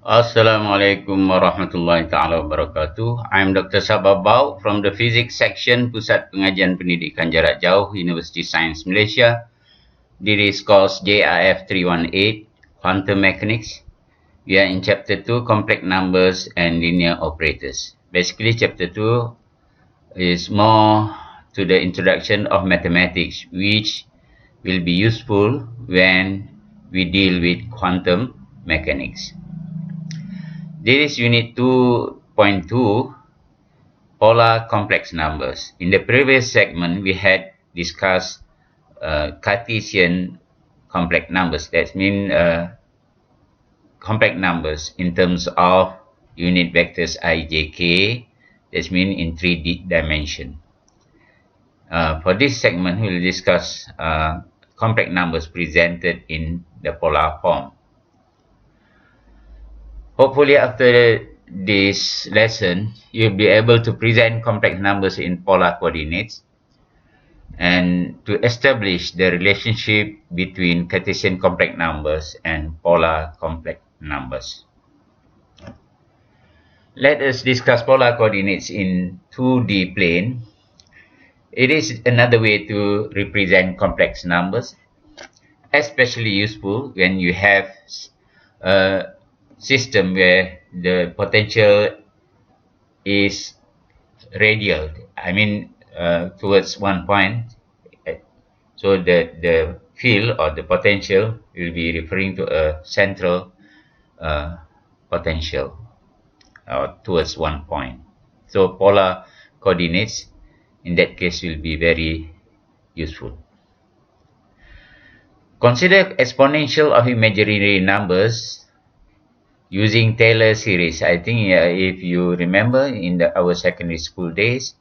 Assalamualaikum warahmatullahi taala wabarakatuh. I'm Dr. Sababau from the Physics Section Pusat Pengajian Pendidikan Jarak Jauh University Sains Malaysia. This is course JIF 318 Quantum Mechanics. We are in chapter 2 Complex Numbers and Linear Operators. Basically chapter 2 is more to the introduction of mathematics, which will be useful when we deal with quantum mechanics. This is unit 2.2, polar complex numbers. In the previous segment, we had discussed Cartesian complex numbers. That means complex numbers in terms of unit vectors I, j, k. That means in 3D dimension. For this segment, we will discuss complex numbers presented in the polar form. Hopefully after this lesson, you'll be able to present complex numbers in polar coordinates and to establish the relationship between Cartesian complex numbers and polar complex numbers. Let us discuss polar coordinates in 2D plane. It is another way to represent complex numbers, especially useful when you have a system where the potential is radial, towards one point. So the field or the potential will be referring to a central potential towards one point. So polar coordinates in that case will be very useful. Consider exponential of imaginary numbers using Taylor series. I think if you remember in our secondary school days,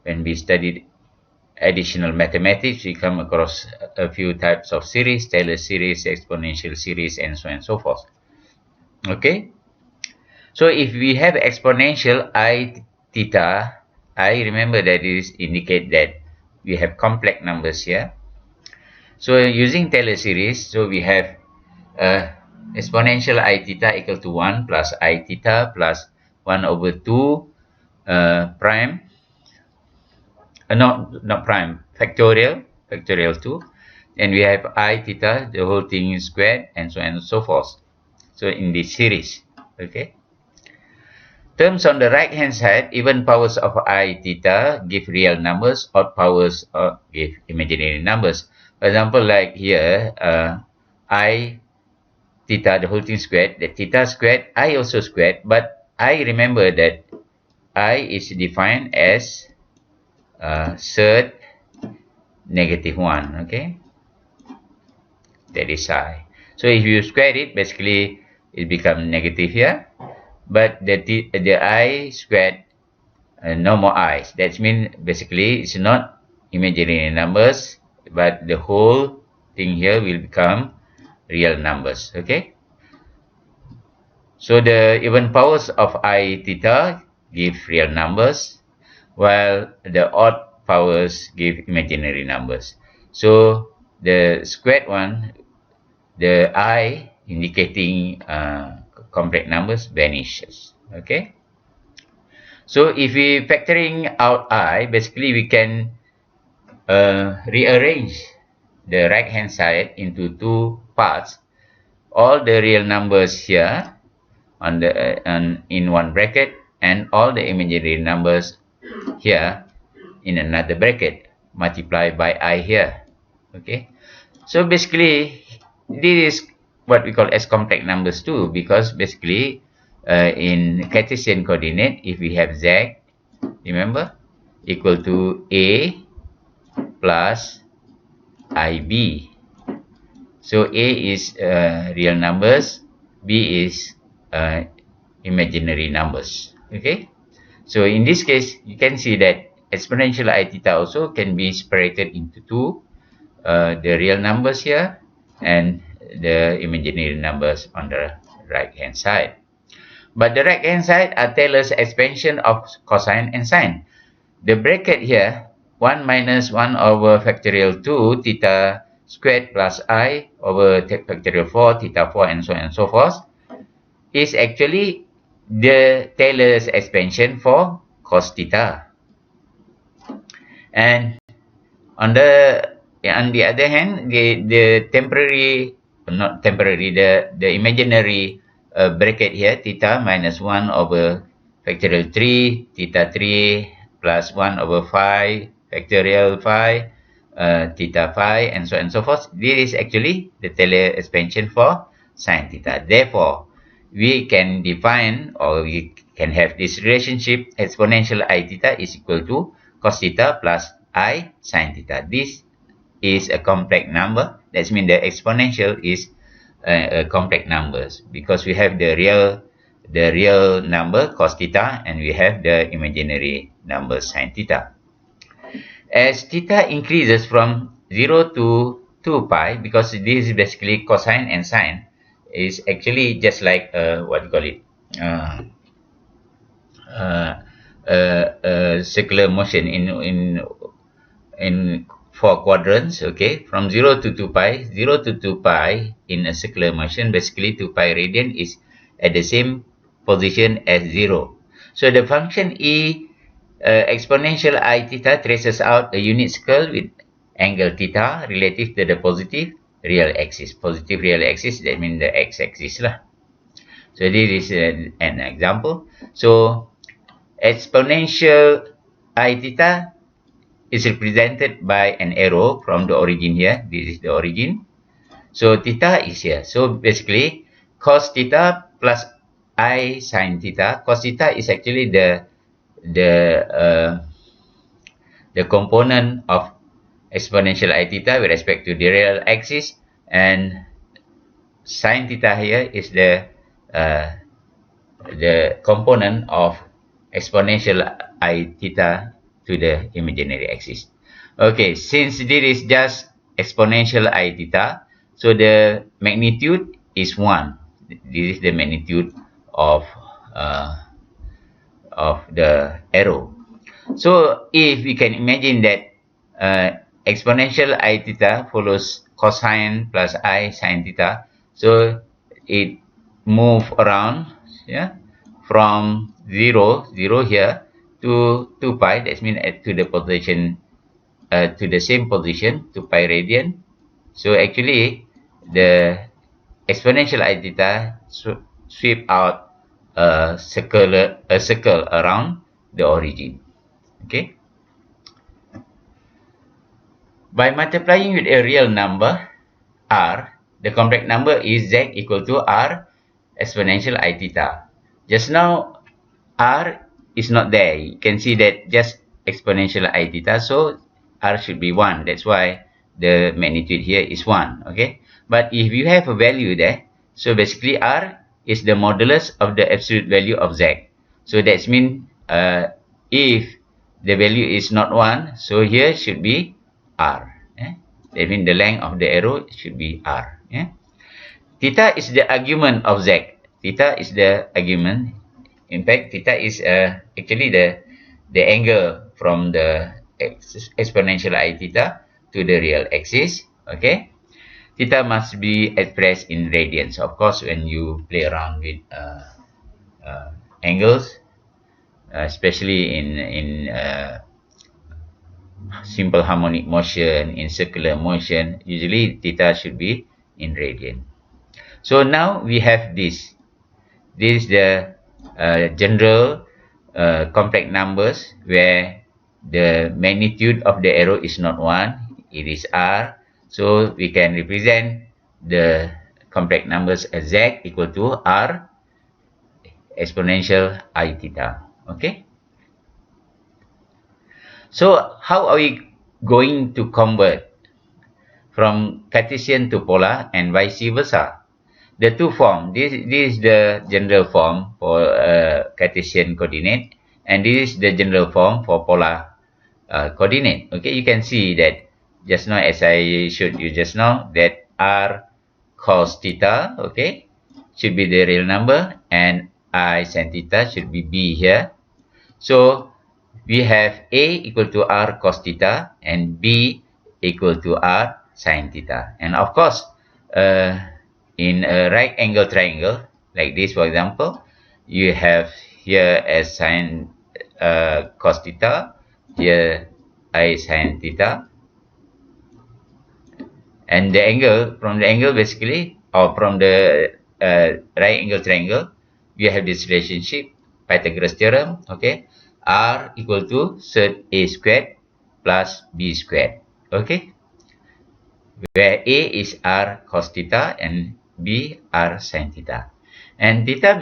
when we studied additional mathematics, we come across a few types of series, Taylor series, exponential series, and so on and so forth. Okay? So if we have exponential I theta, I remember that is indicate that we have complex numbers here. So using Taylor series, so we have exponential I theta equal to 1 plus I theta plus 1 over 2 prime, not prime, factorial 2. And we have I theta, the whole thing is squared, and so on and so forth. So in this series, okay. Terms on the right hand side, even powers of I theta give real numbers, odd powers give imaginary numbers. For example, like here, I theta, the whole thing squared, the theta squared, I also squared, but I remember that I is defined as third negative 1, okay? That is I. So if you square it, basically it becomes negative here, but the I squared, no more i's. That means basically it's not imaginary numbers, but the whole thing here will become real numbers, okay? So the even powers of I theta give real numbers, while the odd powers give imaginary numbers. So the squared one, the I indicating complex numbers vanishes, okay? So if we factoring out I, basically we can rearrange the right hand side into two parts. All the real numbers here in one bracket, and all the imaginary numbers here in another bracket, multiplied by I here, okay? So basically this is what we call as complex numbers too, because basically in Cartesian coordinate, if we have z, remember, equal to a plus ib. So a is real numbers, b is imaginary numbers, okay? So in this case, you can see that exponential I theta also can be separated into two, the real numbers here and the imaginary numbers on the right hand side. But the right hand side are Taylor's expansion of cosine and sine. The bracket here, 1 minus 1 over factorial 2 theta squared plus I over factorial 4 theta 4, and so on and so forth. is actually the Taylor's expansion for cos theta. And on the other hand, the temporary, not temporary, the imaginary bracket here, theta minus 1 over factorial 3, theta 3 plus 1 over phi, factorial phi, theta phi, and so on and so forth. This is actually the Taylor expansion for sine theta. Therefore, we can define, or we can have this relationship, exponential I theta is equal to cos theta plus I sine theta. This is a complex number. That means the exponential is a complex numbers, because we have the real number cos theta and we have the imaginary number sine theta. As theta increases from 0 to 2 pi, because this is basically cosine and sine, is actually just like what you call it, circular motion in 4 quadrants. Okay, from 0 to 2 pi, 0 to 2 pi in a circular motion, basically 2 pi radian is at the same position as 0. So the function E exponential I theta traces out a unit circle with angle theta relative to the positive real axis. Positive real axis, that means the x-axis lah. So this is an example. So exponential I theta is represented by an arrow from the origin here. This is the origin. So theta is here. So basically cos theta plus I sine theta. Cos theta is actually the component of exponential I theta with respect to the real axis, and sine theta here is the component of exponential I theta to the imaginary axis. Okay, since this is just exponential I theta, so the magnitude is 1. This is the magnitude of the arrow. So if we can imagine that exponential I theta follows cosine plus I sine theta, so it move around, yeah, from 0 here to 2 pi. That means to the position, to the same position, 2 pi radian. So actually the exponential I theta sweep out a circle around the origin. Okay. By multiplying with a real number r, the complex number is z equal to r exponential I theta. Just now r is not there. You can see that just exponential I theta, so r should be 1. That's why the magnitude here is 1. Okay. But if you have a value there, so basically r is the modulus of the absolute value of z. So that means if the value is not 1, so here should be r. That means the length of the arrow should be r. Theta is the argument of z. Theta is the argument. In fact, theta is actually the angle from the exponential I theta to the real axis. Okay. Theta must be expressed in radians. Of course, when you play around with angles, especially in simple harmonic motion, in circular motion, usually theta should be in radian. So now we have this. This is the general complex numbers where the magnitude of the arrow is not 1, it is r. So we can represent the complex numbers as z equal to r exponential I theta. Okay. So how are we going to convert from Cartesian to polar and vice versa? The two form, this is the general form for Cartesian coordinate, and this is the general form for polar coordinate. Okay, you can see that just now, as I showed you just now, that r cos theta, okay, should be the real number, and I sin theta should be b here. So we have a equal to r cos theta and b equal to r sin theta. And of course, in a right angle triangle, like this. For example, you have here as sine cos theta, here I sine theta, and the angle, from the angle basically, or from the right angle triangle, you have this relationship, Pythagoras theorem, okay, R equal to sert A squared plus B squared, okay, where A is R cos theta and B R sin theta. And theta,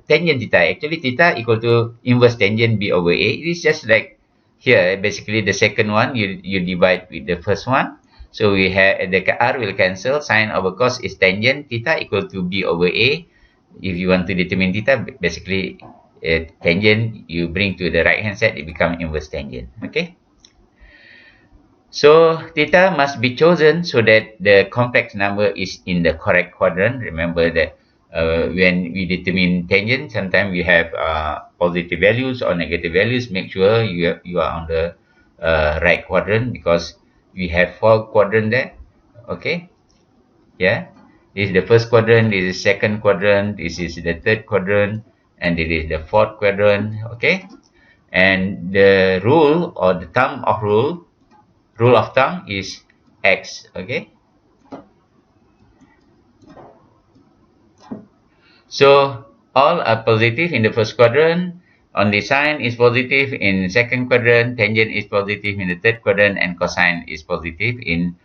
tangent theta, actually theta equal to inverse tangent B over A. It is just like here, basically the second one, you divide with the first one. So we have, the R will cancel, sine over cos is tangent theta equal to B over A. If you want to determine theta, basically tangent you bring to the right hand side, it becomes inverse tangent, okay. So theta must be chosen so that the complex number is in the correct quadrant. Remember that when we determine tangent, sometimes we have positive values or negative values. Make sure you are on the right quadrant, because we have 4 quadrants there. Okay, yeah. This is the first quadrant. This is second quadrant. This is the third quadrant, and this is the fourth quadrant. Okay, and the rule or the thumb of rule of thumb is X, okay. So all are positive in the first quadrant, only sine is positive in second quadrant, tangent is positive in the third quadrant, and cosine is positive in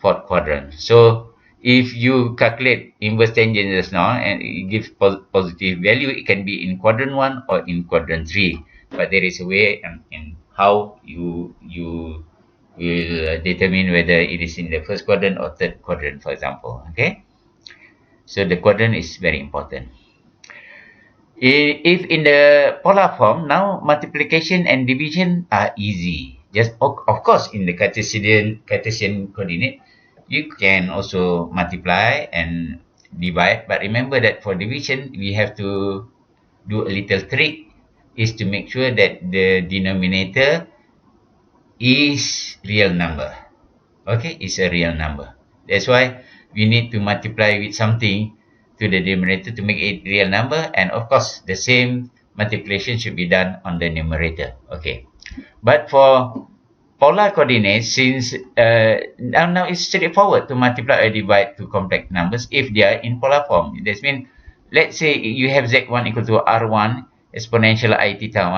fourth quadrant. So if you calculate inverse tangent just now and it gives positive value, it can be in quadrant 1 or in quadrant 3. But there is a way in how you will determine whether it is in the first quadrant or third quadrant, for example. Okay, so the quadrant is very important. If in the polar form, now multiplication and division are easy. Just of course in the Cartesian coordinate, you can also multiply and divide. But remember that for division, we have to do a little trick, is to make sure that the denominator is real number. Okay, it's a real number. That's why we need to multiply with something to the denominator to make it real number, and of course the same multiplication should be done on the numerator. Okay, but for polar coordinates, since now it's straightforward to multiply or divide two complex numbers if they are in polar form. That means, let's say you have z1 equal to r1 exponential I theta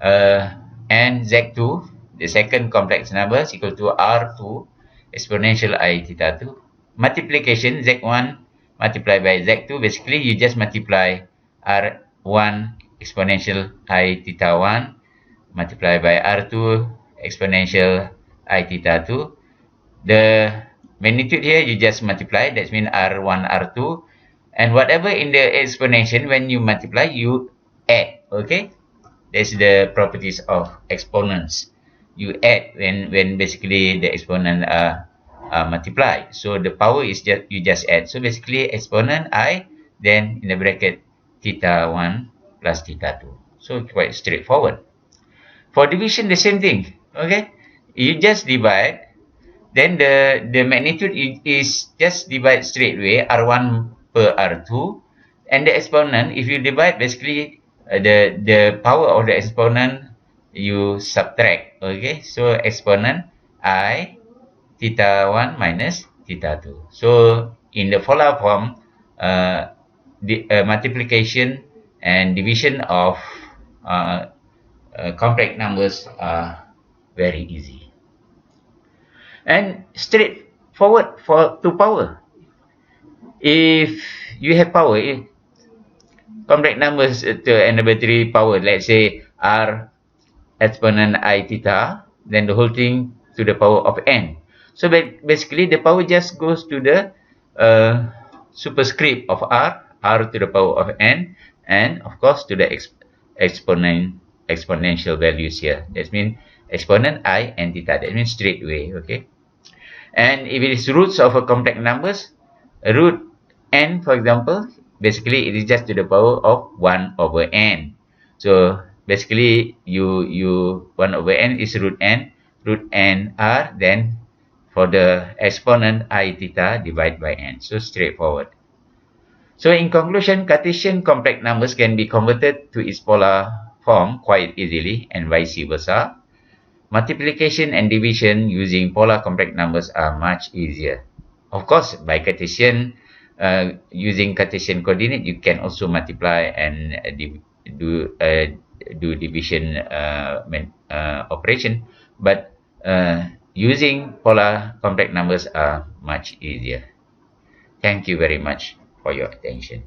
1, and z2, the second complex number, is equal to r2 exponential I theta 2. Multiplication, z1 multiplied by z2, basically you just multiply r1 exponential I theta 1 multiplied by r2 exponential I theta 2. The magnitude here you just multiply, that means r1, r2, and whatever in the exponential, when you multiply, you add. Okay, that's the properties of exponents. You add when basically the exponent are multiplied. So the power is just, you just add. So basically exponent I, then in the bracket theta 1 plus theta 2. So quite straightforward. For division, the same thing. Okay, you just divide, then the magnitude is just divide straight away, r1 per r2, and the exponent, if you divide, basically the power of the exponent you subtract. Okay, so exponent I theta 1 minus theta 2. So in the polar form, the multiplication and division of complex numbers are very easy and straightforward to power. If you have power, complex numbers to an arbitrary power, let's say r exponent I theta, then the whole thing to the power of n. So basically the power just goes to the superscript of r to the power of n, and of course to the exponential values here. That means exponent I and theta. That means straight away. Okay, and if it is roots of a complex numbers, root n, for example, basically it is just to the power of 1 over n. So basically you 1 over n is root n r, then For the exponent I theta, divide by n. So straightforward. So in conclusion, Cartesian complex numbers can be converted to its polar form quite easily and vice versa. Multiplication and division using polar complex numbers are much easier. Of course, by Cartesian, using Cartesian coordinate, you can also multiply and do division operation. But using polar complex numbers are much easier. Thank you very much for your attention.